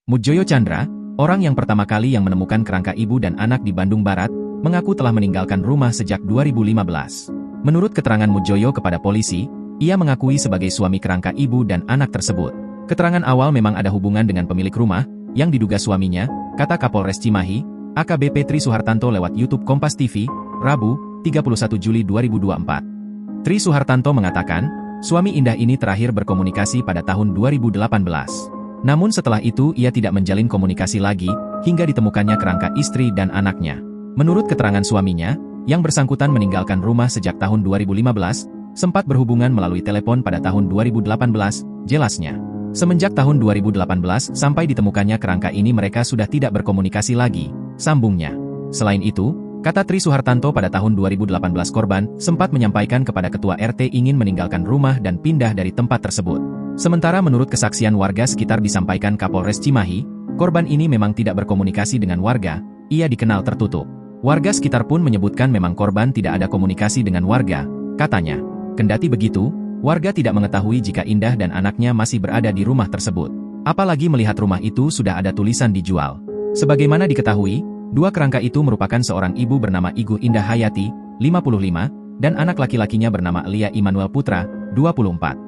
Mudjoyo Chandra, orang yang pertama kali yang menemukan kerangka ibu dan anak di Bandung Barat, mengaku telah meninggalkan rumah sejak 2015. Menurut keterangan Mudjoyo kepada polisi, ia mengakui sebagai suami kerangka ibu dan anak tersebut. Keterangan awal memang ada hubungan dengan pemilik rumah, yang diduga suaminya, kata Kapolres Cimahi, AKBP Tri Suhartanto lewat YouTube Kompas TV, Rabu, 31 Juli 2024. Tri Suhartanto mengatakan, suami Indah ini terakhir berkomunikasi pada tahun 2018. Namun setelah itu ia tidak menjalin komunikasi lagi, hingga ditemukannya kerangka istri dan anaknya. Menurut keterangan suaminya, yang bersangkutan meninggalkan rumah sejak tahun 2015, sempat berhubungan melalui telepon pada tahun 2018, jelasnya. Semenjak tahun 2018 sampai ditemukannya kerangka ini mereka sudah tidak berkomunikasi lagi, sambungnya. Selain itu, kata Tri Suhartanto pada tahun 2018 korban sempat menyampaikan kepada ketua RT ingin meninggalkan rumah dan pindah dari tempat tersebut. Sementara menurut kesaksian warga sekitar disampaikan Kapolres Cimahi, korban ini memang tidak berkomunikasi dengan warga, ia dikenal tertutup. Warga sekitar pun menyebutkan memang korban tidak ada komunikasi dengan warga, katanya. Kendati begitu, warga tidak mengetahui jika Indah dan anaknya masih berada di rumah tersebut. Apalagi melihat rumah itu sudah ada tulisan dijual. Sebagaimana diketahui, dua kerangka itu merupakan seorang ibu bernama Iguh Indah Hayati, 55, dan anak laki-lakinya bernama Lia Immanuel Putra, 24.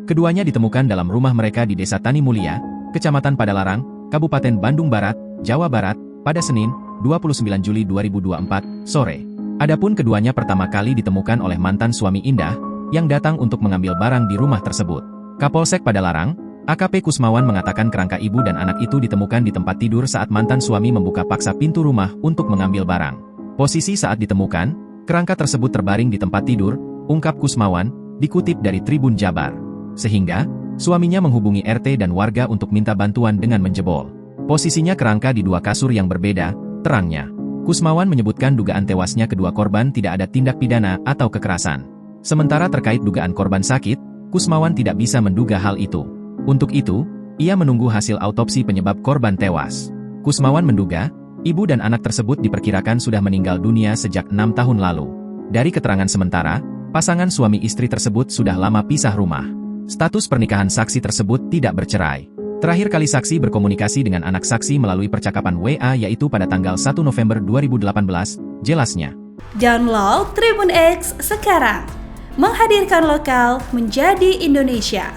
Keduanya ditemukan dalam rumah mereka di Desa Tani Mulia, Kecamatan Padalarang, Kabupaten Bandung Barat, Jawa Barat, pada Senin, 29 Juli 2024, sore. Adapun keduanya pertama kali ditemukan oleh mantan suami Indah, yang datang untuk mengambil barang di rumah tersebut. Kapolsek Padalarang, AKP Kusmawan mengatakan kerangka ibu dan anak itu ditemukan di tempat tidur saat mantan suami membuka paksa pintu rumah untuk mengambil barang. Posisi saat ditemukan, kerangka tersebut terbaring di tempat tidur, ungkap Kusmawan, dikutip dari Tribun Jabar. Sehingga, suaminya menghubungi RT dan warga untuk minta bantuan dengan menjebol. Posisinya kerangka di dua kasur yang berbeda, terangnya. Kusmawan menyebutkan dugaan tewasnya kedua korban tidak ada tindak pidana atau kekerasan. Sementara terkait dugaan korban sakit, Kusmawan tidak bisa menduga hal itu. Untuk itu, ia menunggu hasil autopsi penyebab korban tewas. Kusmawan menduga, ibu dan anak tersebut diperkirakan sudah meninggal dunia sejak 6 tahun lalu. Dari keterangan sementara, pasangan suami istri tersebut sudah lama pisah rumah. Status pernikahan saksi tersebut tidak bercerai. Terakhir kali saksi berkomunikasi dengan anak saksi melalui percakapan WA yaitu pada tanggal 1 November 2018, jelasnya. Download Tribun X sekarang, menghadirkan lokal menjadi Indonesia.